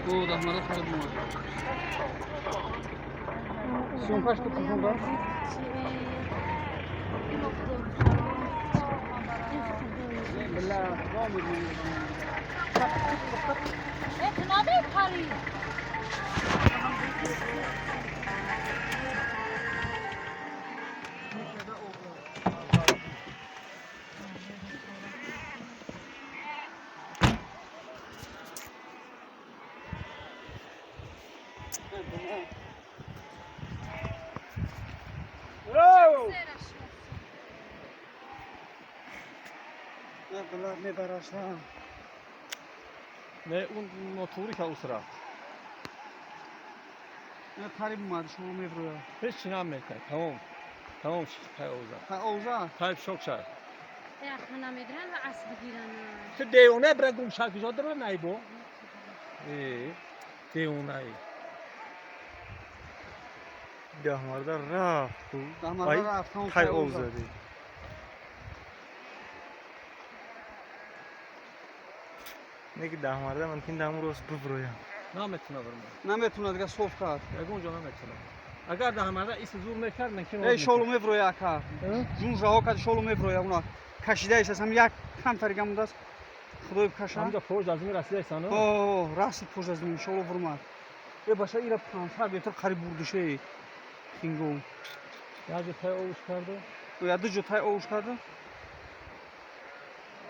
او دهمره خراب بود. سیونپاش تو کجا؟ بله، راه می‌ریم. اتنابی پاری. نه بله میبرشم. نه اون موتوری که اوسرا. نه قریب اومد شما میبروه. هیچ چی نمیکنه. تمام شد. تا اوزا. تا اوزا. تایپ شوک شد. یا خنا میدرن و عصر گیرن. تو دیونه برگم شاکی جا داره نه ایبو. دیونه ای. دهمارده رفت. دهمره رفت. تای اوزا دی. نگی دهمارده ممکن دامو روز ببرویم. نمیتونه برم. نمیتونه دیگه صوف کرد. اگه اونجا نمیتونه. اگر دهمره ایست زور میکرد ممکن ای شلو میبروه که. جون جاها که شلو میبروه اونا. کشیده ایست هم یک کم فرقم داشت. خدای بکشه. همونجا پوز از این رسیده ایستانه. اوه راستی پوز از این شلو برماد. یه باشه ایرا پانسر بیتر قریب بردشه. خینگو. یا جو تای اوش کرده. و یا دو جو تای اوش کرده.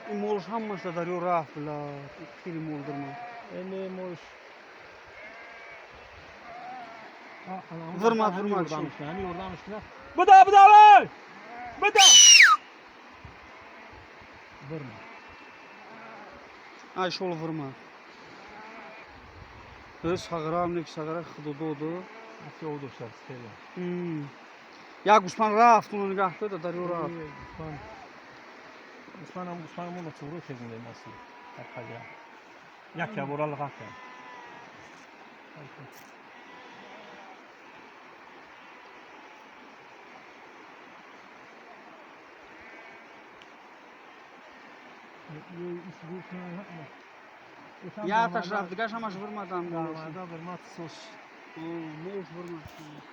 این مورش هم مشت داریو رفت بلا. خیلی مور درمان. این مورش. ورماد همین ورماد. اردامش کنه. بده وای. بده. ورما. ای شلو ورماد. ساغرام نیک ساغر خود دو. اصلا او دوست داشت خیلی. یا گوسفند رفت اون نگاه کرد داریو رفت. گوسفند مون موتورو کشیده ماسی. در خجا. یک یا برال قطع. یا تاش رفت دیگه همش ورمادم. دامادا برمات سوس. موش ورماد.